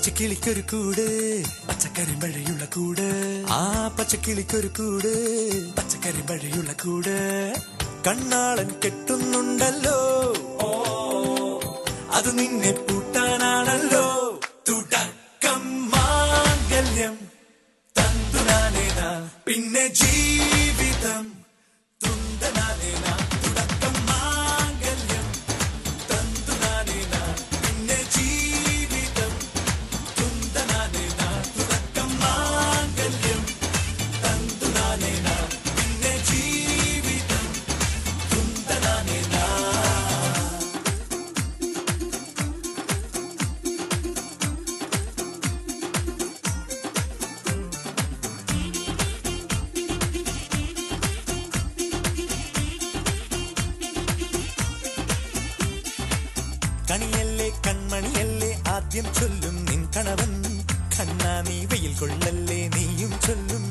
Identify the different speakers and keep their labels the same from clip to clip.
Speaker 1: പച്ചക്കിളിക്കൊരു കൂട് പച്ചക്കരിമ്പഴയുള്ള കൂട് ആ പച്ചക്കിളിക്കൊരു കൂട് പച്ചക്കരിമ്പഴയുള്ള കൂട് കണ്ണാളൻ കെട്ടുന്നുണ്ടല്ലോ അത് നിന്നെ പൂട്ടാനാണല്ലോ തുടക്കം മാംഗല്യം തന്തുനാനേന പിന്നെ ജീവിതം തുണ്ടനാനേന തുടക്കം മാംഗല്യം തന്തുനാനേന പിന്നെ ജീവിതം തുണ്ടനാനേന തുടക്കം മാംഗല്യം തന്തുനാനേന പിന്നെ ജീവിതം തുണ്ടനാനേന. കണിയല്ലേ കൺമണിയല്ലേ ആദ്യം ചൊല്ലും നിൻ കണവൻ കണ്ണാ നീ വെയിൽ കൊള്ളല്ലേ നീയും ചൊല്ലും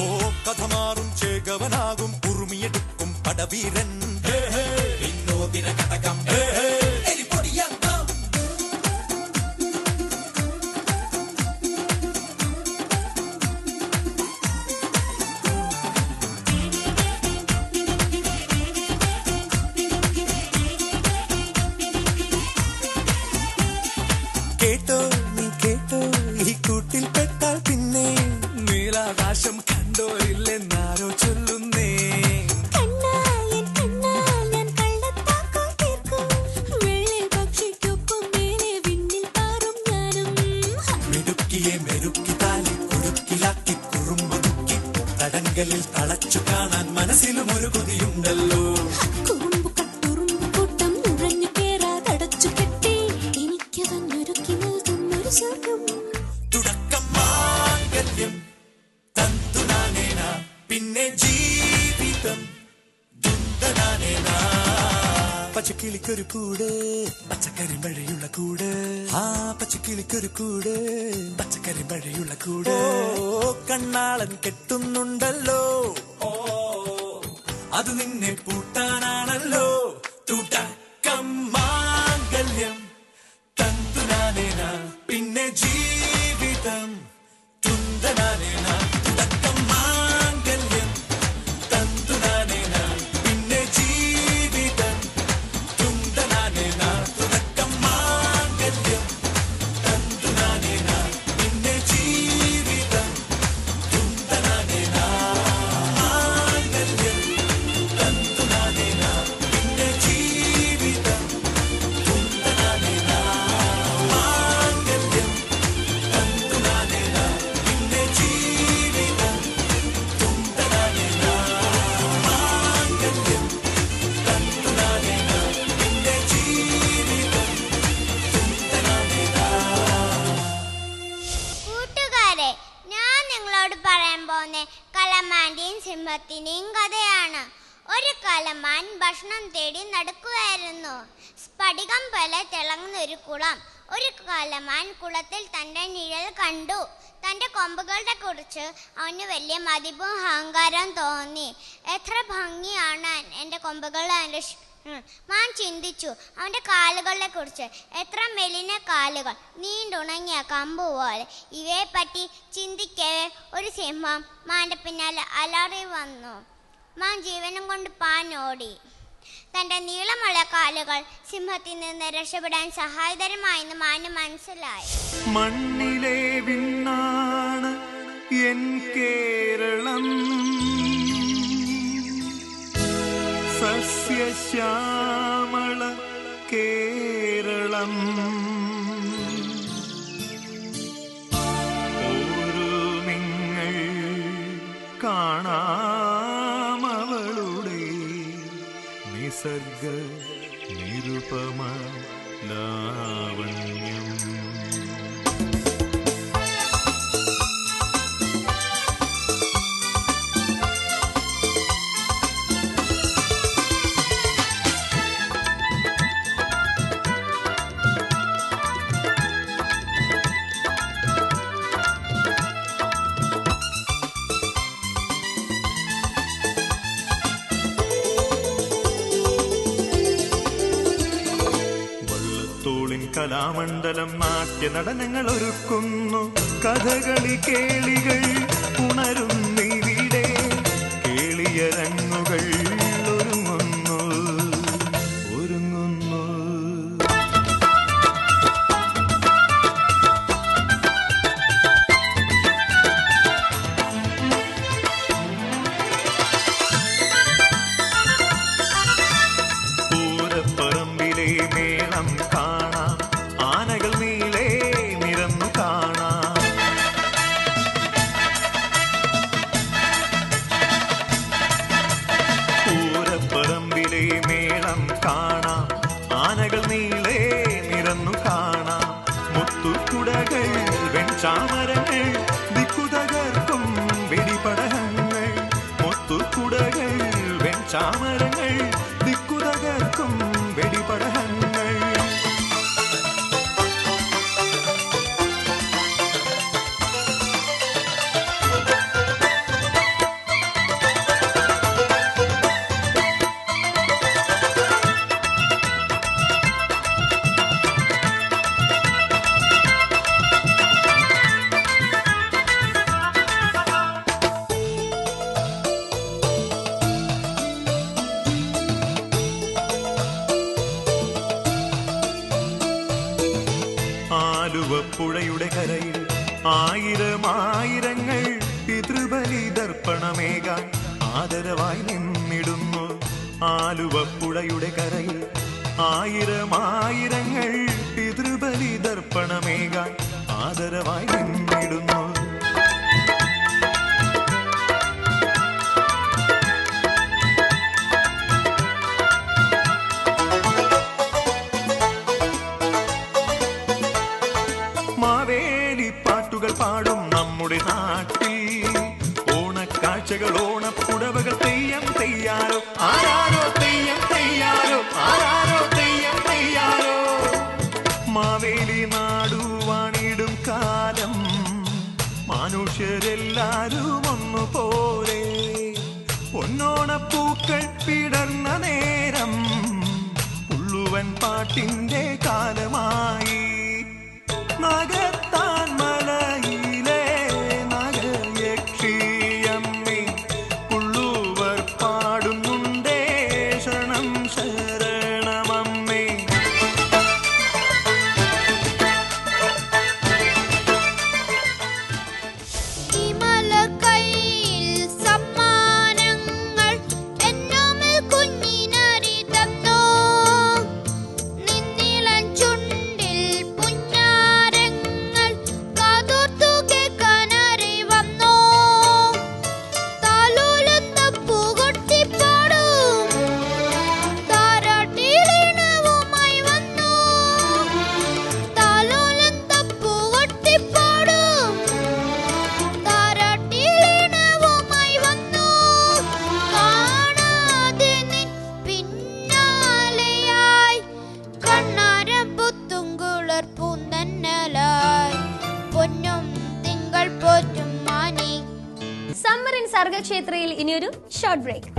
Speaker 1: ഓ കഥ മാറും ചേകവനാകും ഉറുമിയെടുക്കും പടവീരൻ വിനോദിന കടകം കേട്ടോ നീ കേട്ടോ ഈ കൂട്ടിൽ പെട്ടാൽ പിന്നെ നീലാകാശം കണ്ടോരില്ലെന്നാരോ ചൊല്ലുന്നേ മിടുക്കിയെ മെരുക്കി താലി കുടുക്കിലാക്കി കുറുമ്പൊതുക്കി തടങ്കലിൽ തളച്ചു കാണാൻ മനസ്സിലും ഒരു കൊതിയുണ്ടല്ലോ തുടക്കം മാംഗല്യം തന്തുനാനേന പിന്നെ ജീവിതം ദുന്ദനാനേന. പച്ചക്കിളിക്കൊരു കൂട് പച്ചക്കരിമ്പഴയുള്ള കൂട് ആ പച്ചക്കിളിക്കൊരു കൂട് പച്ചക്കരിമ്പഴയുള്ള കൂട് കണ്ണാളൻ കെട്ടുന്നുണ്ടല്ലോ അത് നിന്നെ പൂട്ടാനാണല്ലോ തുടക്കം മാംഗല്യം തന്തുനാനേന പിന്നെ ജീവിതം തുണ്ടനാനേന തുടക്കം മാംഗല്യം തന്തുനാനേന പിന്നെ ജീവിതം തുണ്ടനാനേന തുടക്കം മാംഗല്യം തന്തുനാനേന പിന്നെ ജീവിതം തുണ്ടനാനേന മാംഗല്യം തന്തുനാനേന പിന്നെ ജീവിതം തുണ്ടനാനേന മാംഗല്യം തന്തുനാനേന പിന്നെ ജീവിതം തുണ്ടനാനേന മാംഗല്യം തന്തുനാനേന പിന്നെ ജീവിതം തുണ്ടനാനേന.
Speaker 2: കൂട്ടുകാരെ, ഞാൻ നിങ്ങളോട് പറയാൻ പോകുന്ന കലമാന്റെയും സിംഹത്തിന്റെയും കഥയാണ്. ഒരു കലമാൻ ഭക്ഷണം തേടി നടക്കുകയായിരുന്നു. സ്ഫടികം പോലെ തിളങ്ങുന്ന ഒരു കുളം. ഒരു കലമാൻ കുളത്തിൽ തൻ്റെ നിഴൽ കണ്ടു. തൻ്റെ കൊമ്പുകളെ കുറിച്ച് അവന് വലിയ മതിപ്പും അഹങ്കാരവും തോന്നി. എത്ര ഭംഗിയാണ് എൻ്റെ കൊമ്പുകൾ! മാൻ ചിന്തിച്ചു. അവൻ്റെ കാലുകളെ കുറിച്ച് എത്ര മെലിന കാലുകൾ, നീണ്ടുണങ്ങിയ കമ്പ് പോലെ. ഇവയെപ്പറ്റി ചിന്തിക്കവേ ഒരു സിംഹം മാൻ്റെ പിന്നാലെ അലറി വന്നു. മാൻ ജീവനും കൊണ്ട് പാഞ്ഞോടി. തൻ്റെ നീളമുള്ള കാലുകൾ സിംഹത്തിൽ നിന്ന് രക്ഷപ്പെടാൻ സഹായകരമായെന്ന് മാന് മനസ്സിലായി.
Speaker 1: മണ്ണിലെ വിണ്ണാണ് എൻ കേരളം, സസ്യശ്യാമള കേരളം. ഒരു നിങ്ങൾ കാണാമവളുടെ നിസർഗ നിരുപമ ലാവണ്യം. കലാമണ്ഡലം നാട്യനടനങ്ങൾ ഒരുക്കുന്നു, കഥകളി കേളികൾ ഉണരുന്നിവിടെ, കേളിയരങ്ങുകൾ ഒരുങ്ങുന്നു ഒരുങ്ങുന്നു. പൂരപ്പറമ്പിലെ മേളം കാണാം, ആനകൾ നീളെ നിരന്നു കാണാം. പൂരപ്പറമ്പിലെ മേളം കാണാം, ആനകൾ നീളെ നിരന്നു കാണാം. മുത്തുകുടകൾ വെൺചാമരങ്ങൾ ദിക്കുതകർക്കും വെടിപടഹങ്ങൾ, മുത്തുകുടകൾ വെൺചാമരങ്ങൾ ദിക്കുതകർക്കും വെടിപടഹങ്ങൾ. ആലുവപ്പുഴയുടെ കരയിൽ ആയിരമായിരങ്ങൾ പിതൃബലി ദർപ്പണമേകാൻ ആദരവായി നിന്നിടുന്നു. ആലുവപ്പുഴയുടെ കരയിൽ ആയിരമായിരങ്ങൾ പിതൃബലി ദർപ്പണമേകാൻ ആദരവായി നിന്നിടുന്നു. മാവേലി പാട്ടുകൾ പാടും നമ്മുടെ നാട്ടിൽ, ഓണക്കാഴ്ചകൾ ഓണപ്പുടവകൾ തെയ്യം തെയ്യാരോ ആരാരോ, തെയ്യം തെയ്യാരോ ആരാരോ, തെയ്യം തെയ്യാരോ. മാവേലി നാടുവാണിടും കാലം മനുഷ്യരെല്ലാരും ഒന്നുപോലെ, പൊന്നോണപ്പൂക്കൾ വിടർന്ന നേരം പുള്ളുവൻ പാട്ടിന്റെ കാലമായി. നാഗത്താൻ മലയിലെ നാഗയക്ഷിയമ്മേ പുള്ളുവർ പാടുന്നുണ്ടേ ശരണം ശരണമമ്മേ.
Speaker 3: സമ്മർ ഇൻ സർഗക്ഷേത്രയിൽ ഇനിയൊരു ഷോർട്ട് ബ്രേക്ക്.